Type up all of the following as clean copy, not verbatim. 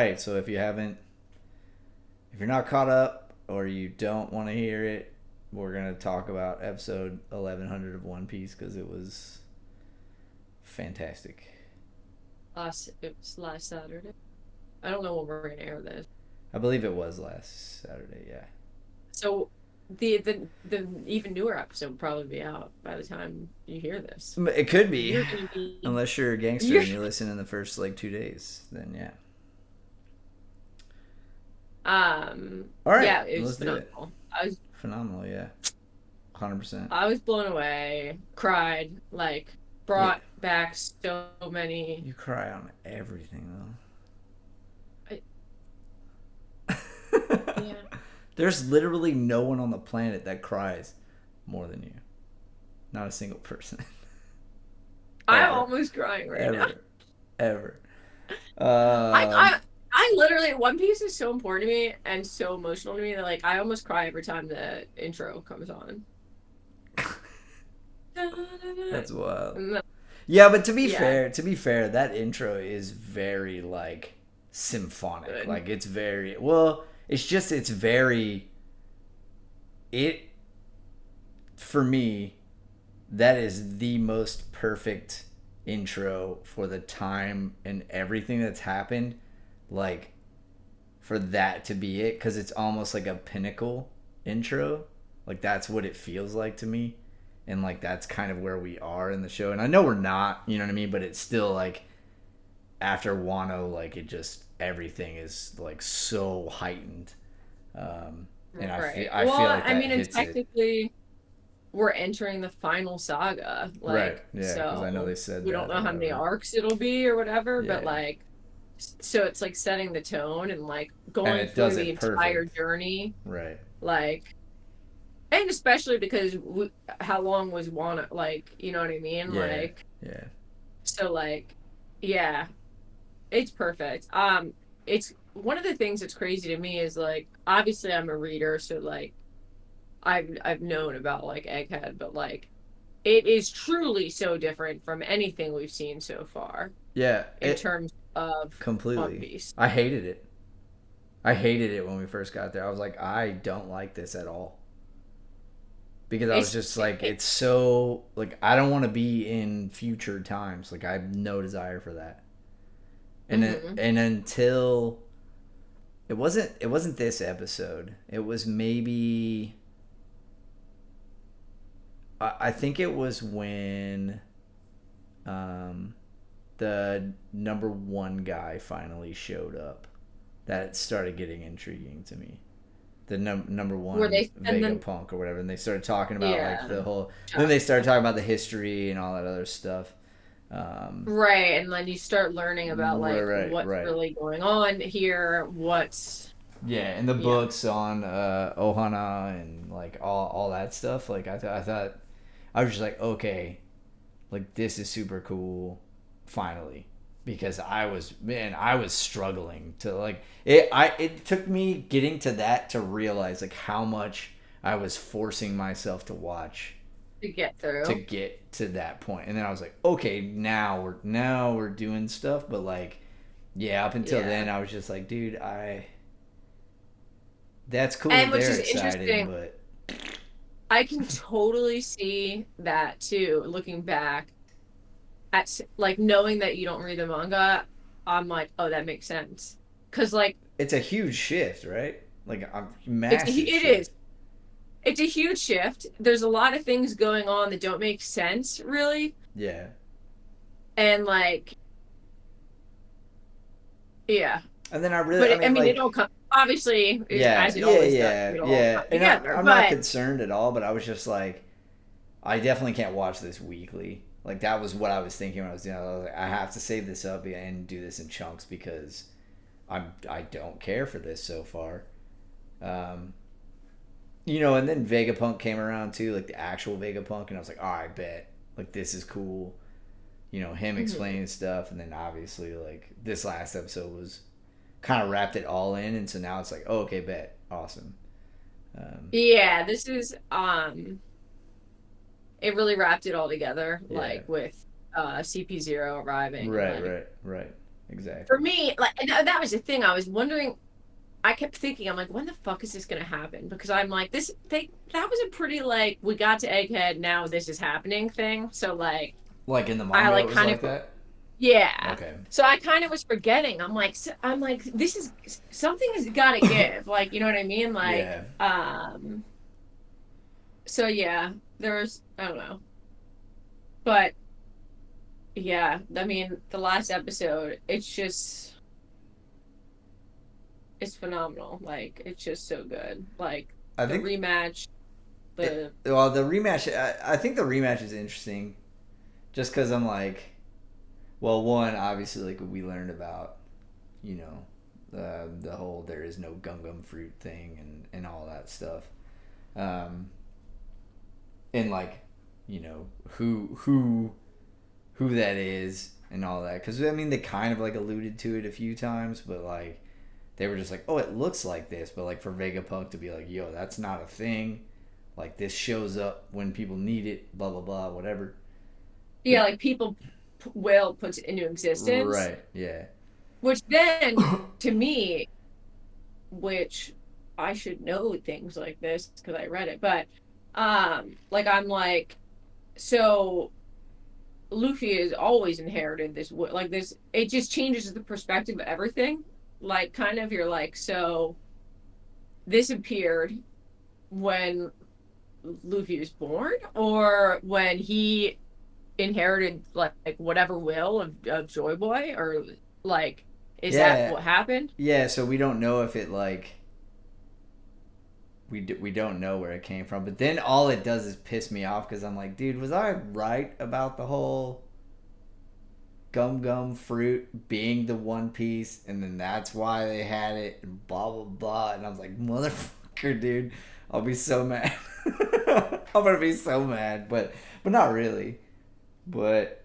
right. So if you're not caught up or you don't want to hear it, we're gonna talk about episode 1100 of One Piece because it was fantastic. It was last Saturday. I don't know when we're gonna air this. I believe it was last Saturday. Yeah. So the even newer episode will probably be out by the time you hear this. It could be, You're gonna be unless you're a gangster you're and you listen in the first like 2 days. Then yeah. All right, yeah, it was let's do it. phenomenal. Phenomenal, yeah, 100%. I was blown away, cried, like Yeah, brought back so many. you cry on everything I, though. yeah, There's literally no one on the planet that cries more than you. Not a single person. I'm Ever. almost crying right now. Ever. Ever. I Um, I I literally One Piece is so important to me and so emotional to me that like I almost cry every time the intro comes on. that's wild. And Yeah, but yeah, to be fair, that intro is very like symphonic. good. Like it's very well. It's very it for me. That is the most perfect intro for the time and everything that's happened. Like for that to be it, because it's almost like a pinnacle intro. Like that's what it feels like to me, and like that's kind of where we are in the show. And I know we're not, you know what I mean, but it's still like after Wano, like it just everything is like so heightened, and Right. I Well, feel like I that mean, and hits it technically we're entering the final saga. right. Like, Yeah, because I know so they said we don't that know or how many whatever. arcs it'll be or whatever, but Yeah, like, so it's like setting the tone and like and going it through does the it entire perfect. journey. Right. Like, and especially because how long was Wano? Like, you know what I mean? Yeah. Like, Yeah. so like, yeah, it's perfect. It's one of the things that's crazy to me is like, obviously I'm a reader, so like, I've known about like Egghead, but like it is truly so different from anything we've seen so far Yeah. in It terms of One completely. Piece. I hated it. I hated it when we first got there. I was like, I don't like this at all. Because I was It's just like, it's so like I don't want to be in future times. Like I have no desire for that. mm-hmm. And until it wasn't this episode. It was maybe I think it was when um the number one guy finally showed up that it started getting intriguing to me. The number Where one they send them, Vegapunk or whatever, and they started talking about like yeah, the whole. Then they started chakra. talking about the history and all that other stuff. Um, Right, and then you start learning about like what's right. really going on here, what's Yeah, and the yeah, books on Ohana and like all that stuff. Like I thought I was just like, okay, like this is super cool, finally, because I was struggling to like it took me getting to that to realize like how much I was forcing myself to watch to get to through. get to that point, and then I was like, okay, now we're doing stuff, but like yeah, up until Yeah. then I was just like, dude, I that's cool And that which they're is excited, interesting. but I can totally see that too, looking back at like knowing that you don't read the manga. I'm like, oh, that makes sense. Cause like it's a huge shift, right? Like a massive it is. shift. It's a huge shift. There's a lot of things going on that don't make sense, really. Yeah. And like, yeah. And then But I I mean, mean, it like, all comes, obviously, yeah, as it yeah, always does, yeah, it all yeah. comes And together. I'm not But concerned at all, but I was just like, I definitely can't watch this weekly. Like, that was what I was thinking when I was doing it. I was like, I have to save this up and do this in chunks because I don't care for this so far. Um, and then Vegapunk came around too, like the actual Vegapunk, and I was like, oh, I bet. Like, this is cool. Him mhm. explaining stuff, and then obviously, like, this last episode was kind of wrapped it all in, and so now it's like, oh, okay, bet, awesome. Um, Yeah, this is it really wrapped it all together, yeah, like with CP0 arriving and right, like right, right. For exactly. me, like that was the thing. I was wondering. I kept thinking, I'm like, when the fuck is this gonna happen? Because I'm like, that was a pretty like we got to Egghead, now this is happening thing. So like Like in the I manga, it like was kind of like that. yeah. Okay. So I kind of was forgetting. I'm like, this is something has got to give. Like, you know what I mean? Like, Yeah, so yeah, there's I don't know, but yeah, I mean, the last episode, it's phenomenal. Like, it's just so good. Like I the think rematch, the well, the rematch. I think the rematch is interesting, just because I'm like, well, one obviously like we learned about, you know, the whole there is no gum gum fruit thing and all that stuff, um, and like, you know who that is and all that. Because I mean, they kind of like alluded to it a few times, but like they were just like, oh, it looks like this, but like for Vegapunk to be like, yo, that's not a thing. Like this shows up when people need it, blah blah blah, whatever. yeah, like people will puts it into existence, Right. Yeah. which then to me, which I should know things like this because I read it, but like I'm like, so Luffy has always inherited this like this. It just changes the perspective of everything. Like kind of you're like, so this appeared when Luffy was born, or when he inherited like whatever will of Joy Boy, or like is that Yeah. what happened? Yeah. So we don't know if it like we don't know where it came from. But then all it does is piss me off because I'm like, dude, was I right about the whole gum gum fruit being the One Piece, and then that's why they had it, and blah blah blah. And I was like, motherfucker, dude, I'll be so mad. I'm gonna be so mad, but not really. But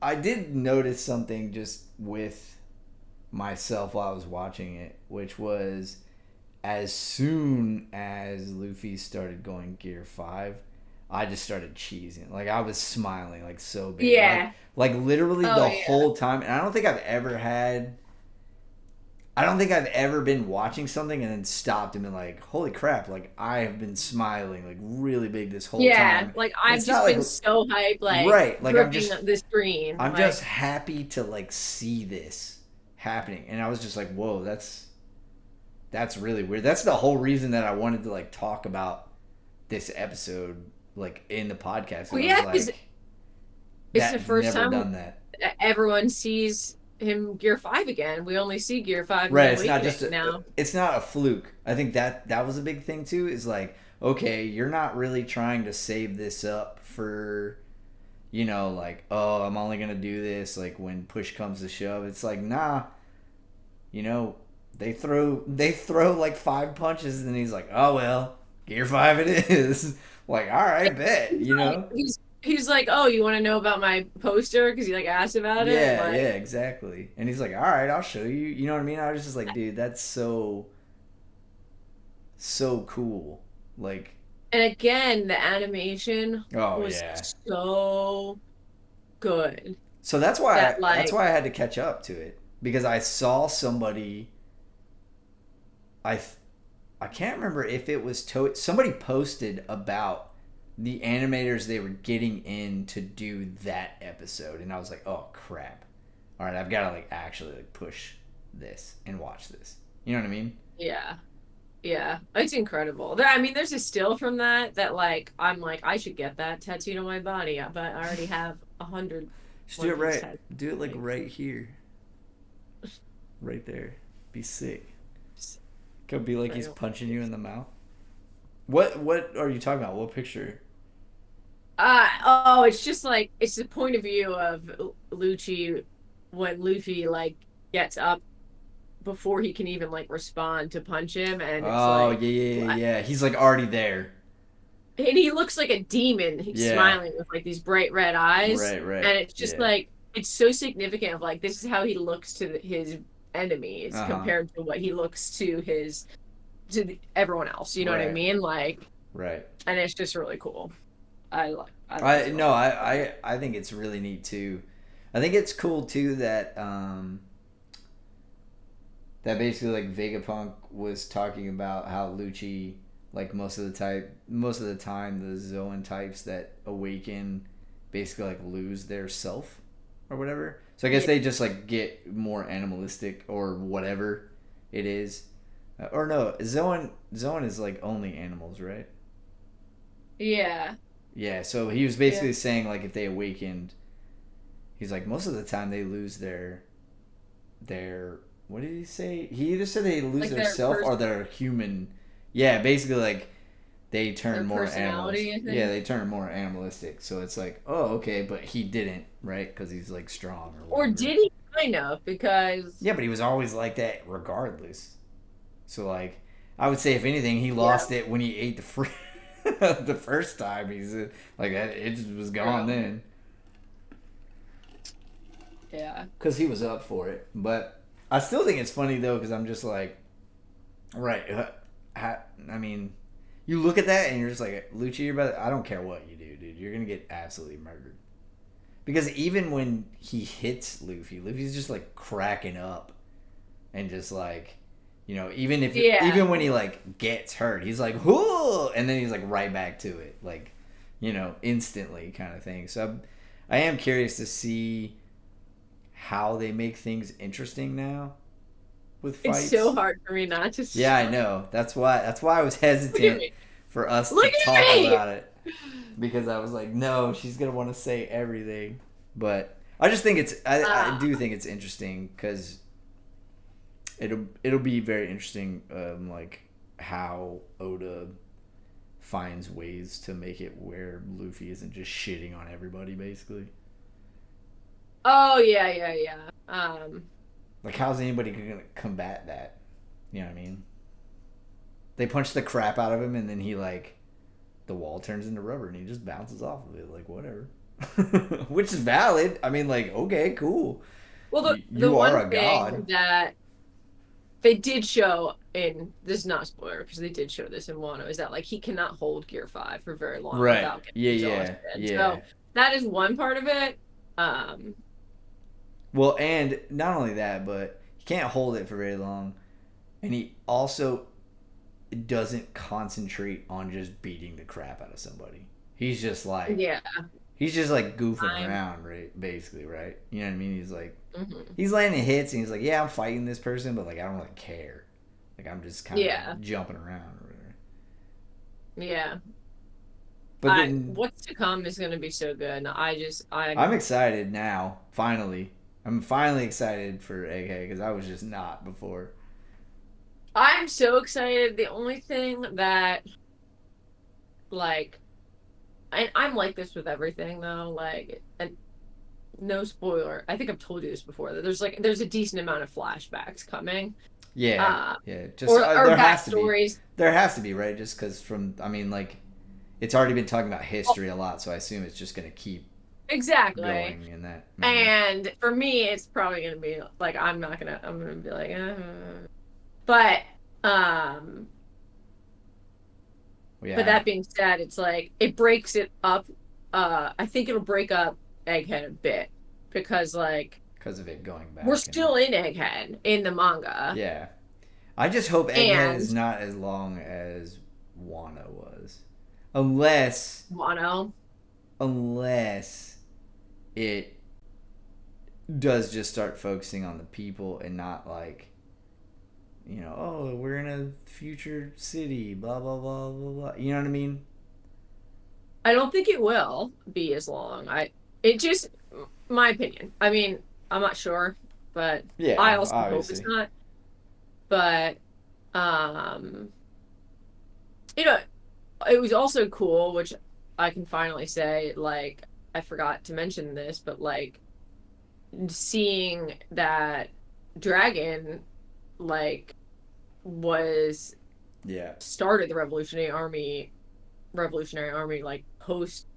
I did notice something just with myself while I was watching it, which was as soon as Luffy started going Gear 5, I just started cheesing. Like I was smiling like so big. Yeah. Like literally Oh the yeah. whole time. And I don't think I've ever been watching something and then stopped and been like, "Holy crap, like I have been smiling like really big this whole Yeah. time." Like And I've it's not just like been so hyped, like right, like gripping the screen. I'm just Like happy to like see this happening. And I was just like, "Whoa, that's really weird." That's the whole reason that I wanted to like talk about this episode like in the podcast well, because I was yeah, because like, it's the that first never time done that. everyone sees him Gear 5 again. We only see Gear 5 in Right, the it's not Awakening just now. it's not a fluke. I think that was a big thing too. Is like, okay, you're not really trying to save this up for, like, oh, I'm only gonna do this like when push comes to shove. It's like, nah, you know, they throw like 5 punches and he's like, oh well, Gear 5 it is. Like, all right, bet, He's you like, know. he's like, oh, you want to know about my poster? Because he like asked about it. Yeah, Like, yeah, exactly. And he's like, all right, I'll show you. You know what I mean? I was just like, dude, that's so cool. Like, and again, the animation oh was yeah. so good So that's why that that's like why I had to catch up to it because I saw somebody. I I can't remember if it was somebody posted about the animators they were getting in to do that episode, and I was like, oh crap! All right, I've got to like actually like push this and watch this. You know what I mean? yeah. Yeah, it's incredible. I mean, there's a still from that like I'm like I should get that tattooed on my body, but I already have 100 Just do One it Piece right. tattoos. Do it like Like, right here, right there. Be sick. Could be like I he's don't. punching you in the mouth. What are you talking about? What picture? Oh, it's just like it's the point of view of Lucci when Luffy like gets up before he can even like respond to punch him, and it's Oh like, yeah, yeah, yeah, yeah. He's like already there. and he looks like a demon. He's Yeah. smiling with like these bright red eyes, Right, right. and it's just Yeah. like it's so significant of like this is how he looks to his enemies Uh huh. compared to what he looks to everyone else. You know what I Right. mean? Like, Right. and it's just really cool. I like I it a no, lot. I think it's really neat too. I think it's cool too that that basically like Vegapunk was talking about how Lucci, like most of the time the Zoan types that awaken basically like lose their self or whatever. So I guess Yeah. they just like get more animalistic or whatever it is. Or no, Zoan is like only animals, right? Yeah. Yeah, so he was Yeah. basically saying like if they awakened, he's like most of the time they lose their what did he say? He either said they lose Like their self or their human. Yeah, basically like they their turn more animals. personality, I Yeah, think. they turn more animalistic. So it's like, oh, okay, but he didn't, right? Because he's like strong or Or whatever. did he kind of? Because Yeah, but he was always like that regardless. So like, I would say if anything, he yeah, lost it when he ate the fruit the first time. He's like that. It just was gone true. then Yeah. because he was up for it. But I still think it's funny though because I'm just like, right. I mean, you look at that and you're just like, Lucci, you're about. I don't care what you do, dude. You're gonna get absolutely murdered. Because even when he hits Luffy, Luffy's just like cracking up and just like, Yeah. even when he like gets hurt, he's like, whoo, and then he's like right back to it, like, instantly kind of thing. So I am curious to see how they make things interesting now with It's so fights. hard for me not to Yeah, I stop. know. That's why I was Look at hesitant me. for us Look to at talk me. about it because I was like, no, she's gonna want to say everything. But I just think I Ah. do think it's interesting because it'll be very interesting, like how Oda finds ways to make it where Luffy isn't just shitting on everybody, basically. Oh yeah, yeah, yeah. Like, how's anybody gonna combat that? You know what I mean? They punch the crap out of him, and then he like the wall turns into rubber, and he just bounces off of it, like whatever. Which is valid. I mean, like, okay, cool. Well, the You are one a god, thing that they did show in this is not a spoiler because they did show this in Wano is that like he cannot hold Gear 5 for very long right? without getting Yeah, yeah, exhausted. yeah. So that is one part of it. Um, Well, and not only that, but he can't hold it for very long, and he also doesn't concentrate on just beating the crap out of somebody. yeah, He's just like goofing I'm. around, right? Basically, right? You know what I mean? He's like Mhm. he's landing hits, and he's like, yeah, I'm fighting this person, but like I don't really care. Like I'm just kind Yeah, of jumping around or whatever. yeah. But I then what's to come is going to be so good. And I'm I'm excited now. Finally, I'm finally excited for Egghead because I was just not before. I'm so excited. The only thing that like I'm like this with everything though, like and no spoiler. I think I've told you this before that there's a decent amount of flashbacks coming. Yeah, Uh yeah. Just or there has to be, backstories. right? Just because from I mean, like it's already been talking about Oh, history a lot, so I assume it's just gonna keep exactly. going in that manner. And for me it's probably gonna be like I'm gonna be like but um Well, but yeah, that being said, it's like it breaks it up. I think it'll break up Egghead a bit because like because of it going we're back and still in Egghead in the manga. yeah. I just hope Egghead And is not as long as Wano was, unless Wano. unless it does just start focusing on the people and not like oh, we're in a future city, blah blah blah blah blah. You know what I mean? I don't think it will be as long. It just my opinion. I mean, I'm not sure, but I Yeah, also hope it's obviously. not. But um you know, it was also cool, which I can finally say, like, I forgot to mention this, but like seeing that dragon like was Yeah, started the revolutionary army like post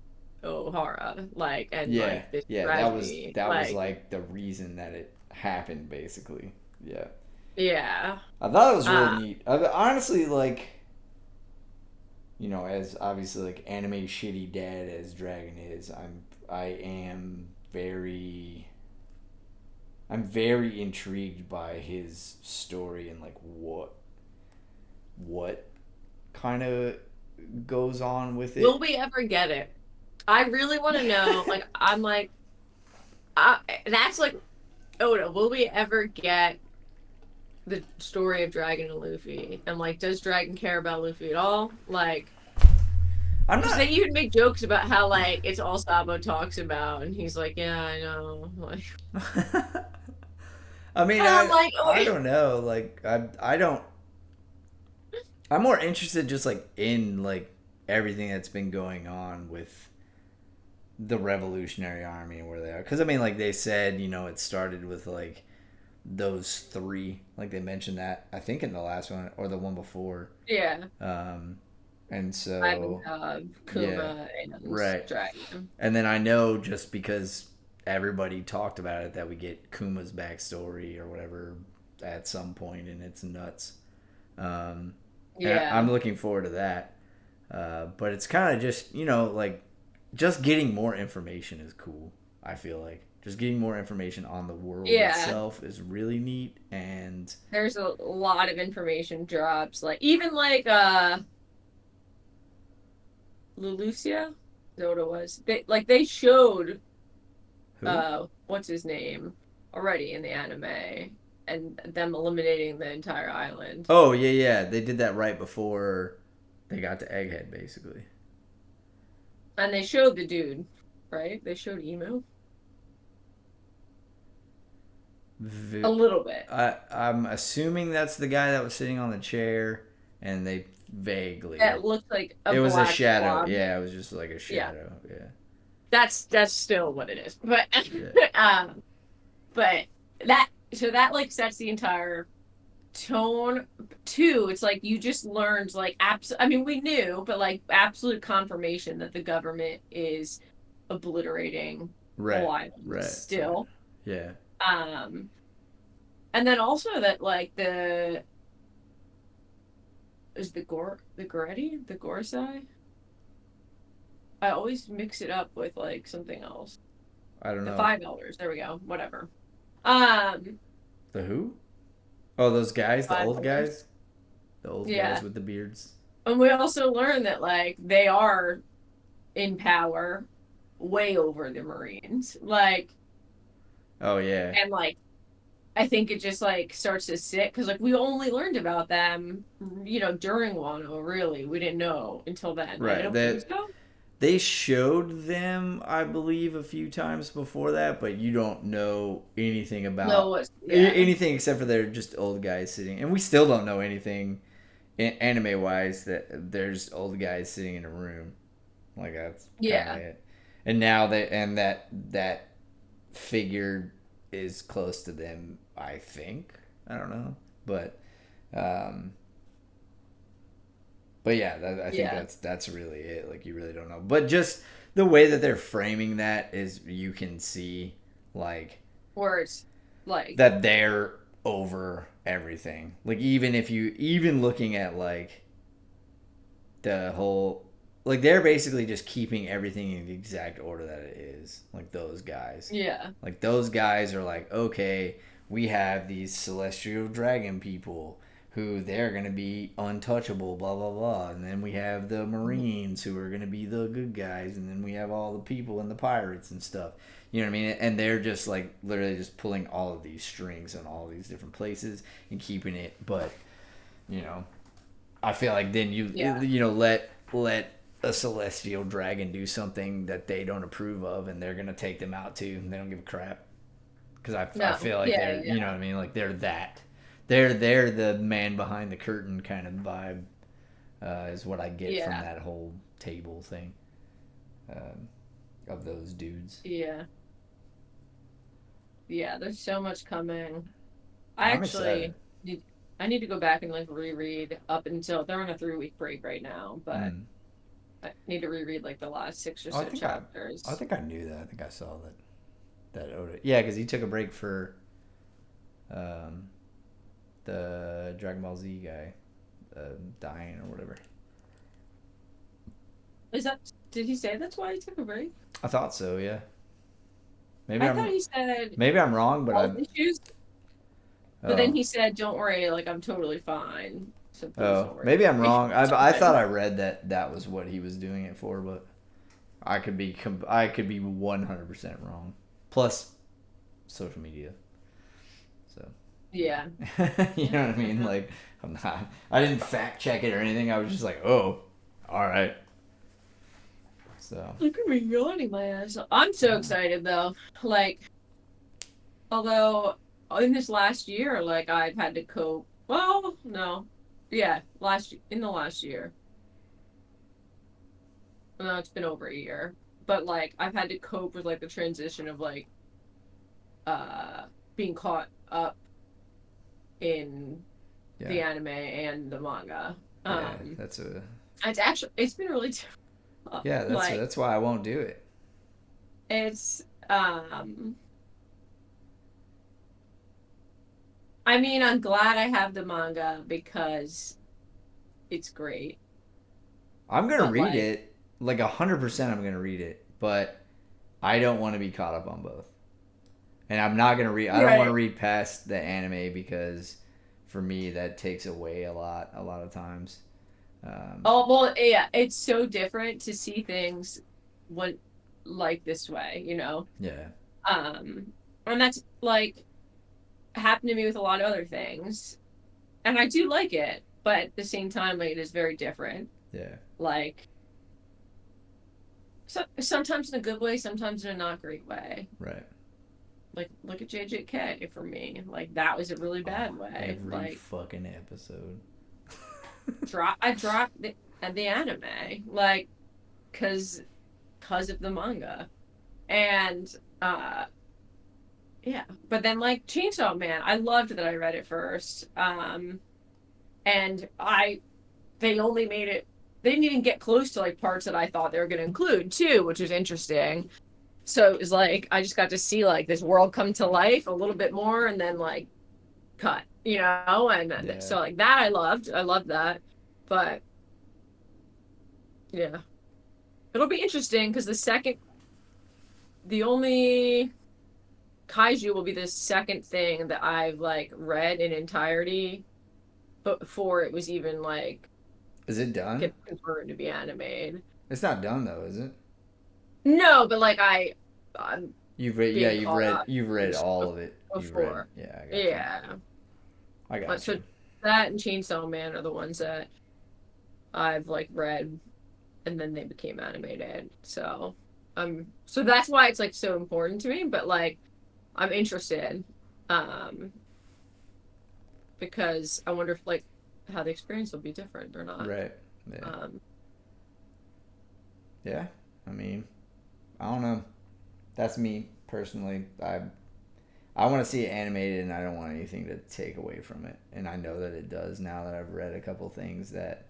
O'Hara, like and yeah, like this yeah. tragedy, That was like like the reason that it happened, basically. Yeah, yeah. I thought it was really uh neat. Honestly, like as obviously like anime shitty dad as Dragon is, I am very I'm very intrigued by his story and like what kind of goes on with Will it. we ever get it? I really want to know. Like, I'm like, that's like, Oda, will we ever get the story of Dragon and Luffy? And like, does Dragon care about Luffy at all? Like, I'm because they not. even make jokes about how like it's all Sabo talks about, and he's like, yeah, I know. Like, I mean, and I'm I like, I okay, don't know. Like I don't. I'm more interested just like in like everything that's been going on with the Revolutionary Army and where they are. Because I mean, like they said, it started with like those three. Like they mentioned that I think in the last one or the one before. yeah, Um, and Ivan so yeah, Kuma, and right. Dragon. And then I know just because everybody talked about it that we get Kuma's backstory or whatever at some point, and it's nuts. Um, and Yeah, I'm looking forward to that. But it's kind of just like just getting more information is cool. I feel like just getting more information on the world yeah. itself is really neat. And There's a lot of information drops, like even like Lulusia, is that what it was? They showed who? what's his name already in the anime, and them eliminating the entire island. Oh yeah, yeah. They did that right before they got to Egghead, basically. And they showed the dude, right? They showed Emu a little bit. I'm assuming that's the guy that was sitting on the chair, and they vaguely. That looked like a It was a black shadow. blob. Yeah, it was just like a Yeah, shadow. Yeah. that's still what it is. But Yeah. um, but that so that like sets the entire tone. Two, it's like you just learned like I mean, we knew, but like absolute confirmation that the government is obliterating whole Right. islands Right. Right. still. Yeah. Um, and then also that like the Goretti, the Gorsai. I always mix it up with like something else. I don't The know. five elders. There we go. Whatever. Um, The who? Oh, those guys, the five old elders. guys, the old guys Yeah. with the beards. And we also learned that like they are in power way over the Marines. Like, Oh yeah. and like I think it just like starts to sit because like we only learned about them, during Wano. Really, we didn't know until then, right? I Right. don't think That so. they showed them, I believe, a few times before that, but you don't know anything No, about yeah, anything except for they're just old guys sitting, and we still don't know anything anime wise that there's old guys sitting in a room. Like that's kind of yeah, it. And now that figure is close to them, I think. I don't know, but um, yeah, I think yeah. that's really it. Like you really don't know, but just the way that they're framing that is you can see like Words like that they're over everything. Like even if you even looking at like the whole like they're basically just keeping everything in the exact order that it is. Like those guys. yeah, Like those guys are like, okay, we have these celestial dragon people who they're gonna be untouchable, blah blah blah. And then we have the Marines who are gonna be the good guys, and then we have all the people and the pirates and stuff. You know what I mean? And they're just like literally just pulling all of these strings in all these different places and keeping it. But you know, I feel like then yeah. let a celestial dragon do something that they don't approve of, and they're gonna take them out too. And they don't give a crap because I No, feel like yeah, they're yeah, what I mean, like they're the man behind the curtain kind of vibe is what I get from yeah, that whole table thing um, of those dudes. yeah, yeah. There's so much coming. I I'm excited. actually need I need to go back and like reread up until they're on a 3 week break right now, but Mm. I need to reread like the last six or Oh, so I chapters. think I knew that. I think I saw that Oda. Yeah, because he took a break for um, the Dragon Ball Z guy dying or whatever. Is that did he say that's why he took a break? I thought so. Yeah. Maybe I thought I'm he said maybe I'm wrong, but health I'm issues, but then oh he said, "Don't worry, like I'm totally fine. So please oh don't worry maybe about I'm me." wrong. Or I thought something. I read that that was what he was doing it for, but I could be 100% wrong. Plus social media, so Yeah. you know what I mean. Like I didn't fact check it or anything. I was just like, oh, all right. So Look at me yawning my ass off. I'm so excited though. Like, although in this last year, like I've had to cope. Well, no, yeah, last in the last year. No, it's been over a year. But like I've had to cope with like the transition of like uh being caught up in yeah, the anime and the manga. yeah. Um, That's a it's been really tough. yeah. Like That's why I won't do it. it's I mean, I'm glad I have the manga because it's great. I'm gonna But read like, it like 100%. I'm gonna read it, but I don't want to be caught up on both. And I'm not gonna read. I don't want to right. read past the anime because for me that takes away a lot of times. Um, Oh, well, yeah, it's so different to see things when like this way, you know? yeah, Um, and that's like happened to me with a lot of other things. And I do like it, but at the same time, like it is very different. yeah, Like sometimes in a good way, sometimes in a not great way. right. Like look at JJK for me. Like that was a really Oh, bad way. every Like fucking episode. I dropped the anime like cuz cuz of the manga. And uh yeah, but then like Chainsaw Man, I loved that I read it first. And I they only made it they didn't even get close to like parts that I thought they were going to include too, which was interesting. So it was like I just got to see like this world come to life a little bit more and then like cut, you know? And Yeah, so like that I loved. I loved that. But yeah. It'll be interesting because the only kaiju will be the second thing that I've like read in entirety before it was even like is it done? get confirmed to be animated. It's not done though, is it? No, but like I'm You've read, yeah, being caught up you've read all of it. You've read, before. yeah, I got you. Yeah. I But got so you. that and Chainsaw Man are the ones that I've like read and then they became animated. So that's why it's like so important to me, but like I'm interested. Um because I wonder if like how the experience will be different or not. Right. Yeah. Um Yeah. I mean, I don't know. That's me personally. I want to see it animated, and I don't want anything to take away from it. And I know that it does now that I've read a couple things that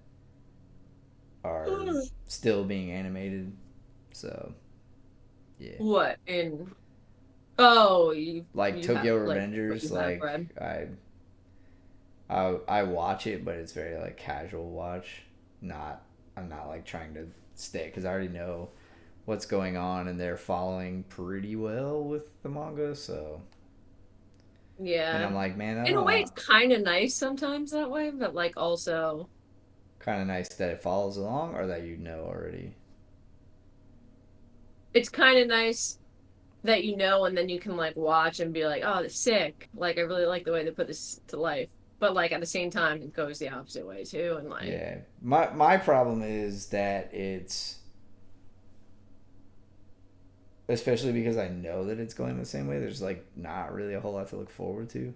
are still being animated. So yeah, what in oh like you have Tokyo like what Revengers, you have like read. I watch it, but it's very like casual watch. Not I'm not like trying to stay because I already know what's going on, and they're following pretty well with the manga. So and Yeah. I'm like, man, I In a don't way want. it's kind of nice sometimes that way, but like also Kind of nice that it follows along, or that you know already. it's kind of nice that you know and then you can like watch and be like, "Oh, that's sick." Like I really like the way they put this to life. But like at the same time it goes the opposite way too and like Yeah, my problem is that it's especially because I know that it's going the same way. There's like not really a whole lot to look forward to.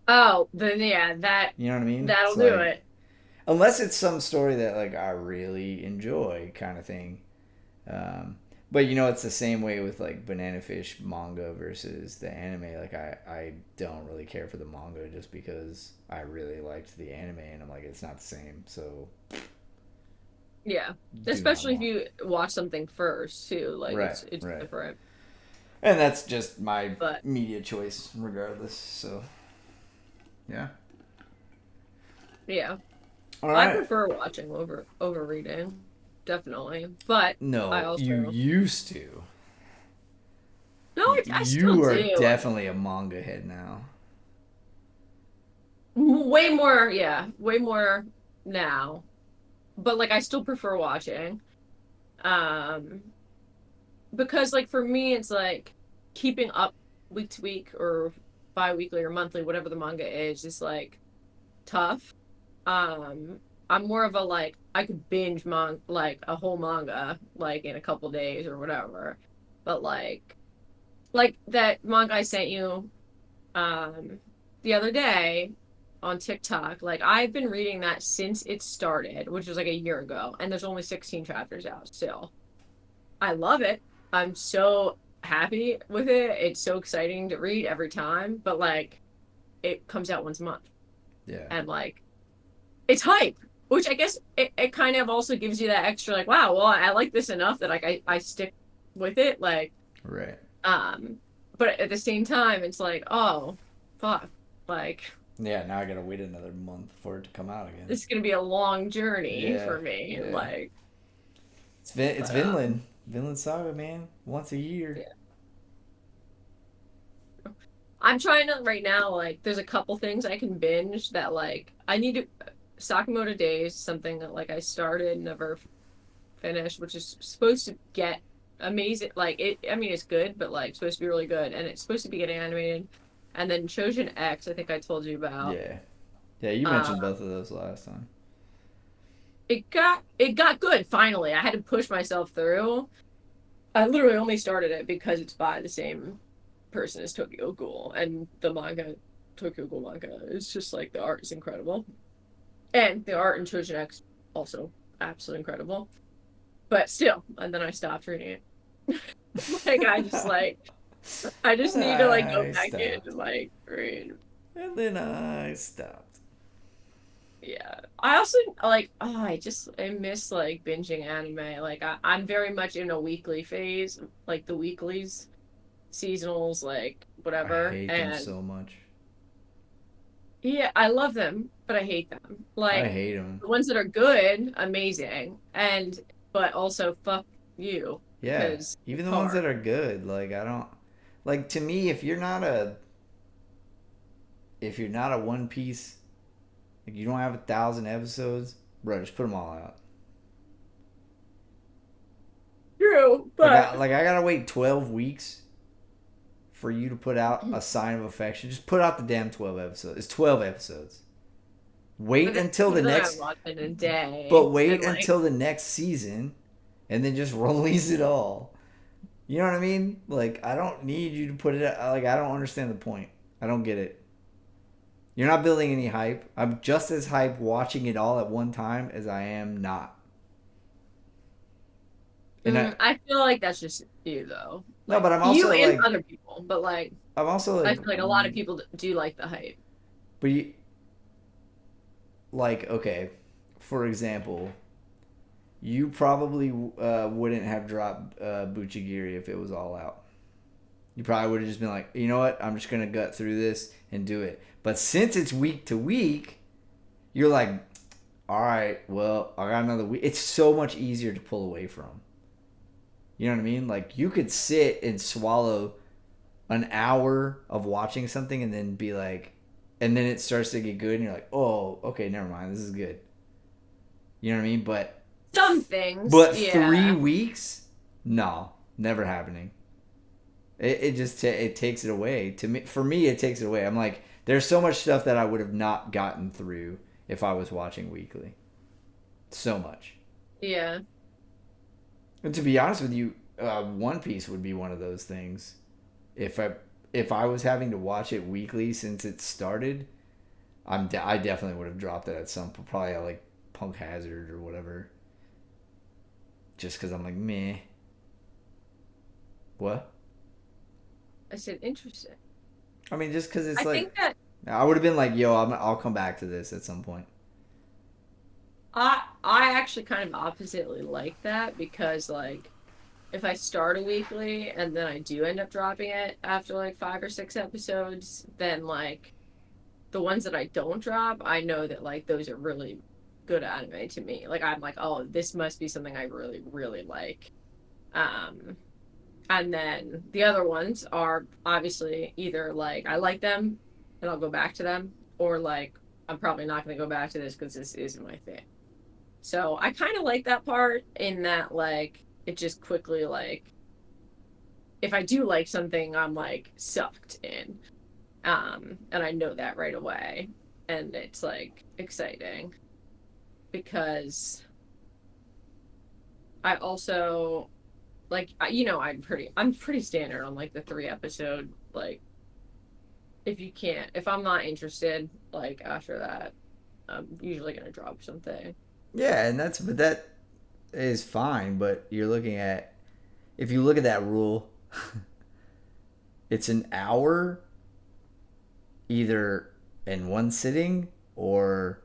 oh, then yeah, You know what I mean? It's that'll do like it. unless it's some story that like I really enjoy, kind of thing. Um, but you know, it's the same way with like Banana Fish manga versus the anime. Like I don't really care for the manga just because I really liked the anime, and I'm like it's not the same. So Yeah. do not Especially if want. you watch something first too, like Right, it's right. different. And that's just my But media choice, regardless. So yeah. yeah, All I right. prefer watching over reading, definitely. But I No, you also used to. I still You are do. definitely a manga head now. Way more, yeah, way more now. But like I still prefer watching. Um because like for me it's like keeping up week to week or bi-weekly or monthly, whatever the manga is like tough. Um I'm more of a like I could binge like a whole manga like in a couple days or whatever. But like that manga I sent you um the other day on TikTok. Like I've been reading that since it started, which was like a year ago, and there's only 16 chapters out still. I love it. I'm so happy with it. It's so exciting to read every time, but like it comes out once a month Yeah. and like it's hype, which I guess it kind of also gives you that extra like, wow, well, I like this enough that like I stick with it. Like, Right. um, but at the same time, it's like, oh, fuck. Like Yeah, now I gotta wait another month for it to come out again. this is gonna be a long journey Yeah. for me. Yeah. Like, It's but Vinland. Vinland Saga, man. Once a year. yeah. I'm trying to right now, like, there's a couple things I can binge that like I need to Sakamoto Days, something that like I started, never finished, which is supposed to get amazing. Like it I mean it's good, but like supposed to be really good and it's supposed to be getting animated. And then Chojin X, I think I told you about. Yeah. Yeah, you Uh mentioned both of those last time. it got good finally. I had to push myself through. I literally only started it because it's by the same person as Tokyo Ghoul, and the manga, Tokyo Ghoul manga, is just like the art is incredible, and the art in Chojin X also absolutely incredible. But still, and then I stopped reading it. Like I just need to like go I back in stopped. and like read. And then I stopped. Yeah. I also like I miss like binging anime. Like I'm very much in a weekly phase, like the weeklies, seasonals, like I whatever. hate them And so much. yeah, I love them, but I hate them. I Like hate them. the ones that are good, amazing. And but also fuck you Yeah. because Even it's the ones hard. that are good. Like, I don't. Like, to me, if you're not a. If you're not a One Piece. Like, you don't have 1,000 episodes. Bro, just put them all out. True, Like, but I gotta wait 12 weeks for you to put out a sign of affection. Just put out the damn 12 episodes. It's 12 episodes. Wait then until the I next, watch it in a but day wait and like until the next season, and then just release it all. You know what I mean? Like, I don't need you to put it. Like, I don't understand the point. I don't get it. You're not building any hype. I'm just as hyped watching it all at one time as I am not. And I feel like that's just you though. no, Like but I'm you also and like, other people, but like I'm also I like, feel like a lot of people do like the hype. but you, like, okay, for example, you probably wouldn't have dropped Buchigiri if it was all out. You probably would have just been like, you know what, I'm just gonna gut through this and do it. But since it's week to week, you're like, all right, well, I got another week. It's so much easier to pull away from. You know what I mean? Like, you could sit and swallow an hour of watching something and then be like, and then it starts to get good and you're like, oh, okay, never mind, this is good. You know what I mean? Some things, But 3 weeks, no, never happening. It just it takes it away. To me, for me, it takes it away. I'm like, there's so much stuff that I would have not gotten through if I was watching weekly. So much. yeah. And to be honest with you, One Piece would be one of those things. If I was having to watch it weekly since it started, I definitely would have dropped it at some probably at like Punk Hazard or whatever. Just because I'm like, meh. What? I said interesting. I mean, just because it's I like, think that I would have been like, yo, I'll come back to this at some point. I actually kind of oppositely like that because like if I start a weekly and then I do end up dropping it after like 5 or 6 episodes, then like the ones that I don't drop, I know that like those are really good anime to me. Like I'm like, oh, this must be something I really, really like. Um And then the other ones are obviously either like I like them and I'll go back to them, or like I'm probably not going to go back to this because this isn't my thing. So I kind of like that part in that like it just quickly like if I do like something, I'm like sucked in. And I know that right away. And it's like exciting because I also like I'm pretty standard on like the 3 episode like if I'm not interested like after that I'm usually gonna drop something. Yeah, and but that is fine. But you're looking at if you look at that rule, it's an hour either in one sitting or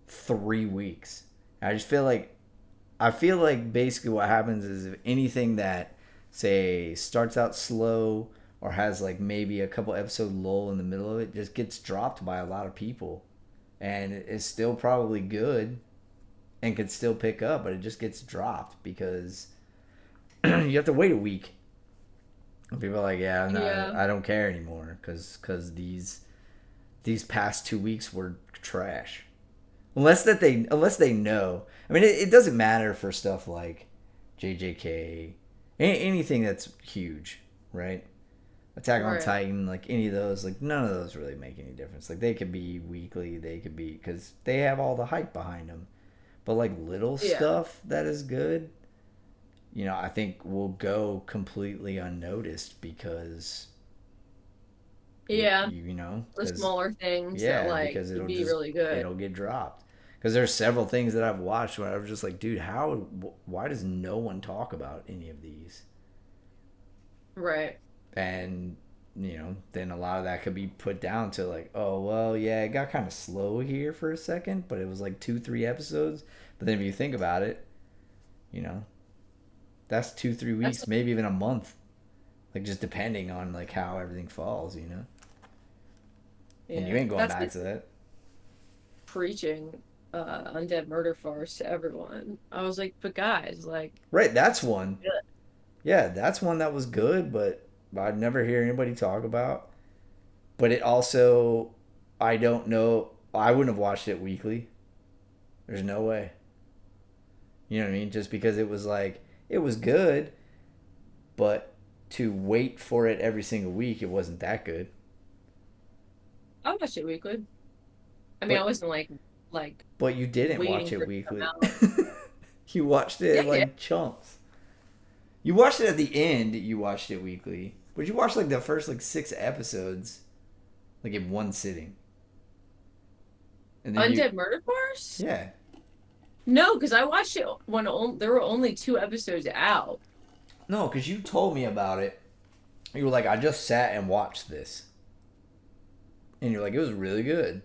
3 weeks. I feel like basically what happens is if anything that say starts out slow or has like maybe a couple episode lull in the middle of it just gets dropped by a lot of people and it's still probably good and can still pick up, but it just gets dropped because you have to wait a week. And people are like, yeah, no, Yeah. I don't care anymore because these past 2 weeks were trash. Unless they know. I mean, it doesn't matter for stuff like JJK, anything that's huge, right? Attack on Right. Titan, like any of those, like none of those really make any difference. Like they could be weekly, they could be because they have all the hype behind them. But like little Yeah. stuff that is good, I think will go completely unnoticed because Yeah. The because smaller things that yeah, like because would be really good. it'll get dropped. Because there's several things that I've watched where I was just like, dude, why does no one talk about any of these? Right. And then a lot of that could be put down to like, oh well, yeah, it got kind of slow here for a second, but it was like 2, 3 episodes. But then if you think about it, you know, that's 2, 3 weeks, That's maybe even a month, like just depending on like how everything falls. And you yeah. ain't going That's back like to that. preaching undead murder farce to everyone. I was like, but guys, like Right, that's it's one. good. Yeah, that's one that was good, but I'd never hear anybody talk about. But it also, I don't know. I wouldn't have watched it weekly. There's no way. You know what I mean? Just because it was like, it was good, but to wait for it every single week, it wasn't that good. I watched it weekly. I mean, I But wasn't like but you didn't waiting watch for it it to come weekly. out. You watched it Yeah, in yeah. like chunks. You watched it at the end. You watched it weekly, but you watched like the first like 6 episodes like in one sitting, and then Undead Murder Farce? yeah. No, because I watched it when there were only 2 episodes out. No, because you told me about it. You were like, I just sat and watched this, and you're like, it was really good.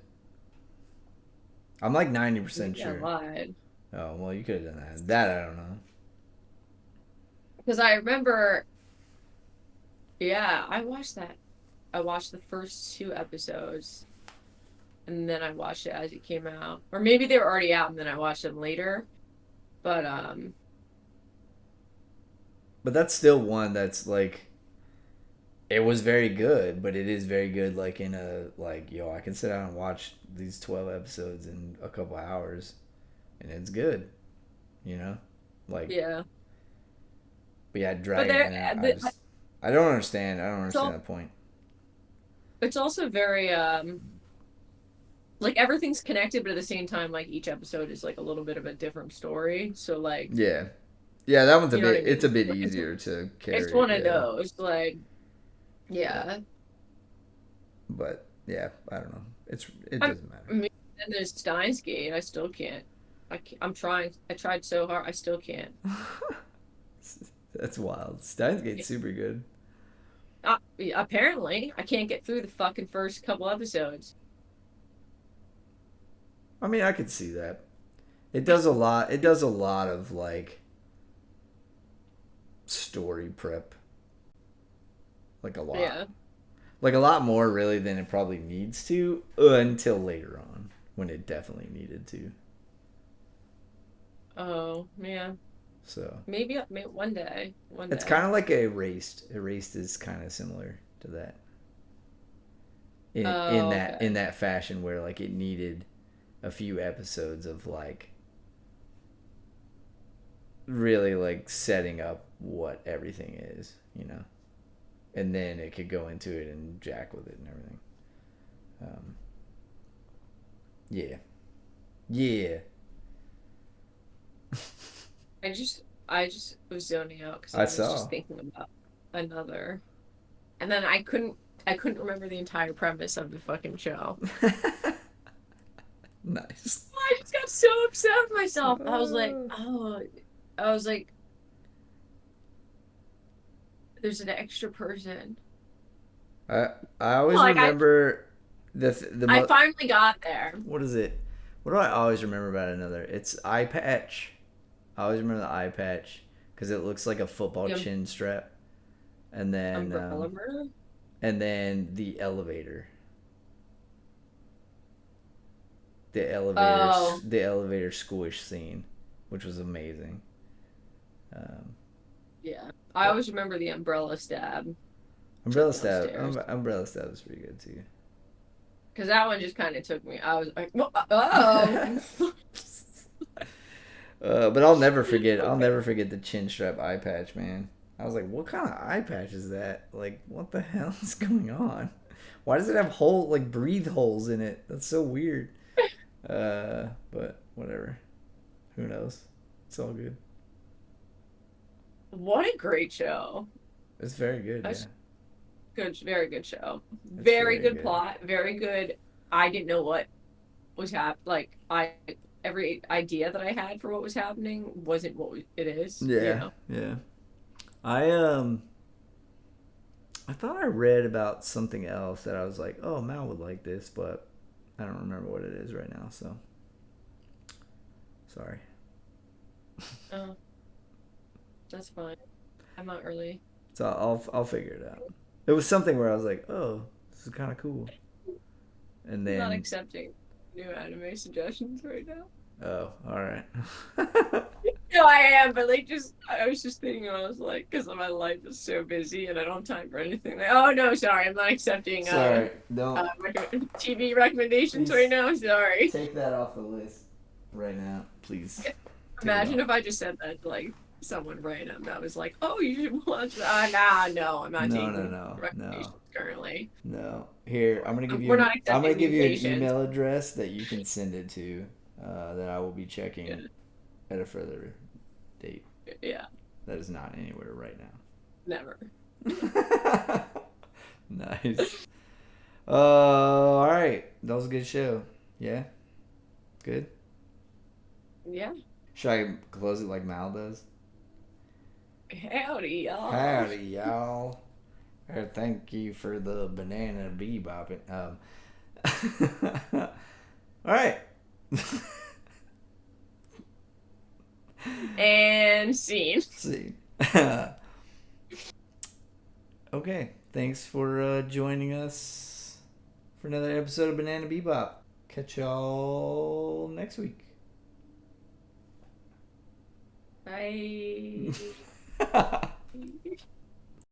I'm like 90% Maybe I sure. lied. Oh well, you could have done that. That I don't know. Because I remember, yeah, I watched that. I watched the first 2 episodes, and then I watched it as it came out. Or maybe they were already out, and then I watched them later. But But that's still one that's like it was very good, but it is very good like in a like yo, I can sit down and watch these 12 episodes in a couple hours and it's good, you know? Like yeah. but yeah, But dragging there, it out. but I don't understand. I don't it's understand all that point. it's also very like everything's connected, but at the same time, like each episode is like a little bit of a different story. So like, Yeah. Yeah, that one's a you know what bit I it's mean? a bit Like, easier to it's carry, one of yeah. those. Like, Yeah. yeah. But yeah, I don't know. It I doesn't matter. mean, then there's Steins Gate. I still can't. I'm trying. I tried so hard. I still can't. That's wild. Steins Gate's super good. Apparently, I can't get through the fucking first couple episodes. I mean, I could see that. It does a lot. It does a lot of like story prep, like a lot, Yeah. like a lot more really than it probably needs to until later on when it definitely needed to. Oh, yeah. So Maybe one day. One it's day. kind of like Erased. Erased is kind of similar to that. In Oh, that in okay. that fashion where like it needed a few episodes of like really like setting up what everything is, and then it could go into it and jack with it and everything. Um, yeah, yeah. I just was zoning out because I I was just saw. thinking about another, and then I couldn't remember the entire premise of the fucking show. Nice. I just got so upset with myself. Uh, I was like, there's an extra person. I I always Like remember the I finally got there. what is it? What do I always remember about another? It's eye patch. I always remember the eye patch because it looks like a football The chin strap, and then umbrella murder. the elevator, Oh, the elevator squish scene, which was amazing. Um, yeah. I but always remember the umbrella stab umbrella chilling stab, upstairs. umbrella stab was pretty good too. Because that one just kind of took me. I was like, oh. But I'll never forget. I'll Okay. never forget the chin strap eye patch, man. I was like, "What kind of eye patch is that? Like, what the hell is going on? Why does it have breathe holes in it? That's so weird." But whatever. Who knows? It's all good. What a great show. It's very good. Yeah, That's good, very good show. it's Very very good good. plot. Very good. I didn't know what was Like every idea that I had for what was happening wasn't what it is. You Yeah, know. yeah. I I thought I read about something else that I was like, "Oh, Mal would like this," but I don't remember what it is right now. So sorry. Oh, that's fine. I'm not really. So I'll figure it out. It was something where I was like, "Oh, this is kind of cool," and I'm not then, accepting new anime suggestions right now. oh, all right. No, I am, but like, just I was just thinking, I was like, because my life is so busy and I don't have time for anything. Like, oh no, sorry, I'm not accepting Sorry, don't. TV recommendations Please right now. Sorry. take that off the list right now. Please take it Imagine off. if I just said that to like someone random that was like, "Oh, you should watch that." Nah, no, I'm not No, no, taking no, no, recommendations currently. no. Here, We're not I'm gonna accepting give you an mutations. email address that you can send it to. That I will be Yeah, checking at a further date. yeah, That is not anywhere right never. now. Nice. All right. That was a good show. Yeah. Good. Yeah. Should I close it like Mal does? Howdy, y'all. Howdy, y'all. Thank you for the banana bebopping. All right. And scene. See. Okay. Thanks for joining us for another episode of Banana Bebop. Catch y'all next week. Bye.